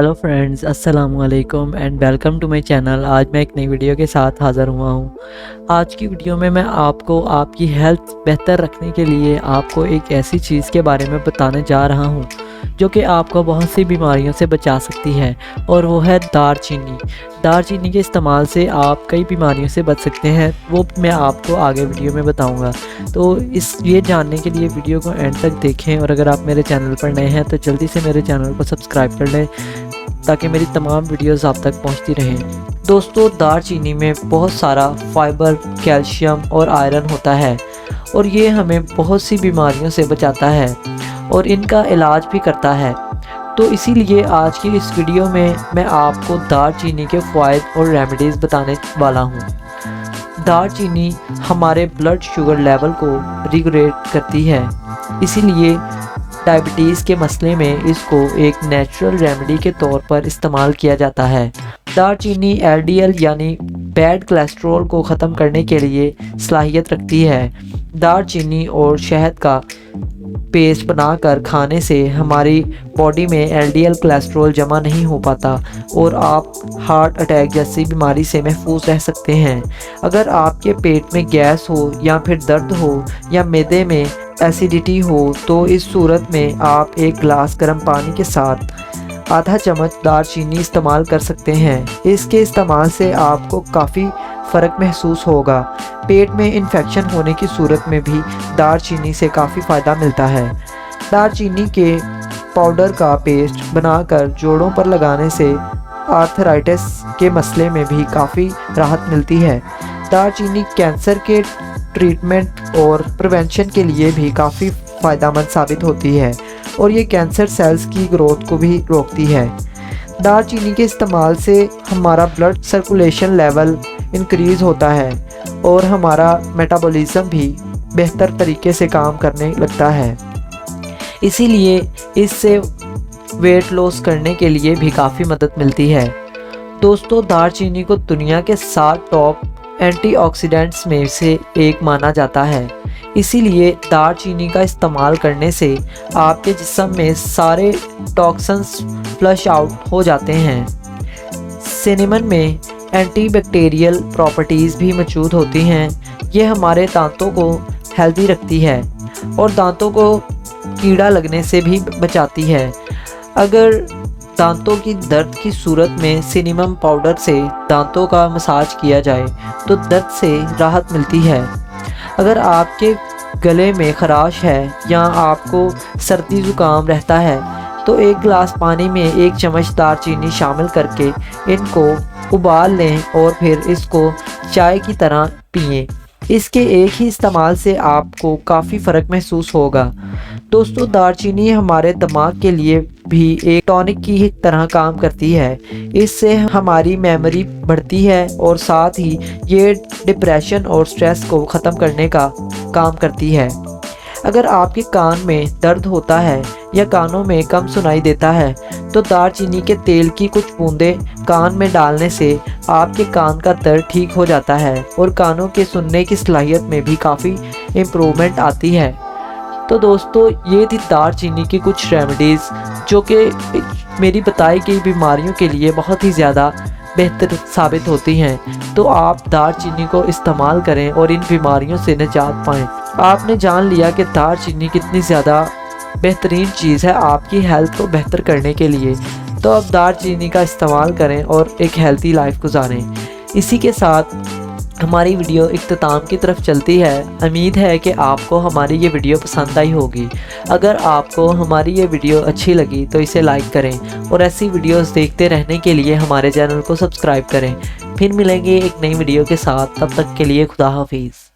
Hello friends, अस्सलाम वालेकुम and welcome to my channel. आज मैं एक नई वीडियो के साथ हाज़िर हुआ हूँ। आज की वीडियो में मैं आपको आपकी हेल्थ बेहतर रखने के लिए आपको एक ऐसी चीज़ के बारे में बताने जा रहा हूँ जो कि आपको बहुत सी बीमारियों से बचा सकती है, और वो है दालचीनी। दालचीनी के इस्तेमाल से आप कई बीमारियों से बच सकते हैं, वो मैं आपको आगे वीडियो में बताऊंगा। तो ये जानने के लिए वीडियो को एंड तक देखें, और अगर आप मेरे चैनल पर नए हैं तो जल्दी से मेरे चैनल को सब्सक्राइब कर लें ताकि मेरी तमाम वीडियोस आप तक पहुंचती रहें। दोस्तों, दालचीनी में बहुत सारा फाइबर, कैल्शियम और आयरन होता है, और ये हमें बहुत सी बीमारियों से बचाता है और इनका इलाज भी करता है। तो इसीलिए आज की इस वीडियो में मैं आपको दालचीनी के फ़ायदे और रेमेडीज़ बताने वाला हूँ। दालचीनी हमारे ब्लड शुगर लेवल को रेगुलेट करती है, इसीलिए डायबिटीज़ के मसले में इसको एक नेचुरल रेमेडी के तौर पर इस्तेमाल किया जाता है। दालचीनी एलडीएल यानी बैड कोलेस्ट्रॉल को ख़त्म करने के लिए सलाहियत रखती है। दालचीनी और शहद का पेस्ट बनाकर खाने से हमारी बॉडी में एलडीएल कोलेस्ट्रॉल जमा नहीं हो पाता और आप हार्ट अटैक जैसी बीमारी से महफूज रह सकते हैं। अगर आपके पेट में गैस हो या फिर दर्द हो या मैदे में एसिडिटी हो तो इस सूरत में आप एक गिलास गर्म पानी के साथ आधा चम्मच दालचीनी इस्तेमाल कर सकते हैं। इसके इस्तेमाल से आपको काफ़ी फ़र्क महसूस होगा। पेट में इन्फेक्शन होने की सूरत में भी दालचीनी से काफ़ी फ़ायदा मिलता है। दालचीनी के पाउडर का पेस्ट बनाकर जोड़ों पर लगाने से आर्थराइटिस के मसले में भी काफ़ी राहत मिलती है। दालचीनी कैंसर के ट्रीटमेंट और प्रिवेंशन के लिए भी काफ़ी फ़ायदेमंद साबित होती है, और ये कैंसर सेल्स की ग्रोथ को भी रोकती है। दालचीनी के इस्तेमाल से हमारा ब्लड सर्कुलेशन लेवल इंक्रीज़ होता है और हमारा मेटाबॉलिज्म भी बेहतर तरीके से काम करने लगता है। इसीलिए इससे वेट लॉस करने के लिए भी काफ़ी मदद मिलती है। दोस्तों, दालचीनी को दुनिया के 7 टॉप एंटीऑक्सीडेंट्स में से एक माना जाता है। इसीलिए दालचीनी का इस्तेमाल करने से आपके जिस्म में सारे टॉक्सिन्स फ्लश आउट हो जाते हैं। सिनेमन में एंटीबैक्टीरियल प्रॉपर्टीज़ भी मौजूद होती हैं। ये हमारे दांतों को हेल्दी रखती है और दांतों को कीड़ा लगने से भी बचाती है। अगर दांतों की दर्द की सूरत में सिनेमन पाउडर से दांतों का मसाज किया जाए तो दर्द से राहत मिलती है। अगर आपके गले में खराश है या आपको सर्दी ज़ुकाम रहता है तो एक गिलास पानी में 1 चम्मच दालचीनी शामिल करके इनको उबाल लें और फिर इसको चाय की तरह पिएं। इसके एक ही इस्तेमाल से आपको काफ़ी फ़र्क महसूस होगा। दोस्तों, दालचीनी हमारे दिमाग के लिए भी एक टॉनिक की तरह काम करती है। इससे हमारी मेमोरी बढ़ती है और साथ ही ये डिप्रेशन और स्ट्रेस को ख़त्म करने का काम करती है। अगर आपके कान में दर्द होता है या कानों में कम सुनाई देता है तो दालचीनी के तेल की कुछ बूंदें कान में डालने से आपके कान का दर्द ठीक हो जाता है और कानों के सुनने की सलाहियत में भी काफ़ी इम्प्रूवमेंट आती है। तो दोस्तों, ये थी दालचीनी की कुछ रेमेडीज़ जो कि मेरी बताई गई बीमारियों के लिए बहुत ही ज़्यादा बेहतर साबित होती हैं। तो आप दालचीनी को इस्तेमाल करें और इन बीमारियों से निजात पाएँ। आपने जान लिया कि दालचीनी कितनी ज़्यादा बेहतरीन चीज़ है आपकी हेल्थ को बेहतर करने के लिए। तो अब दालचीनी का इस्तेमाल करें और एक हेल्थी लाइफ गुजारें। इसी के साथ हमारी वीडियो इख्तिताम की तरफ चलती है। उम्मीद है कि आपको हमारी ये वीडियो पसंद आई होगी। अगर आपको हमारी ये वीडियो अच्छी लगी तो इसे लाइक करें और ऐसी वीडियोस देखते रहने के लिए हमारे चैनल को सब्सक्राइब करें। फिर मिलेंगे एक नई वीडियो के साथ, तब तक के लिए खुदा हाफिज़।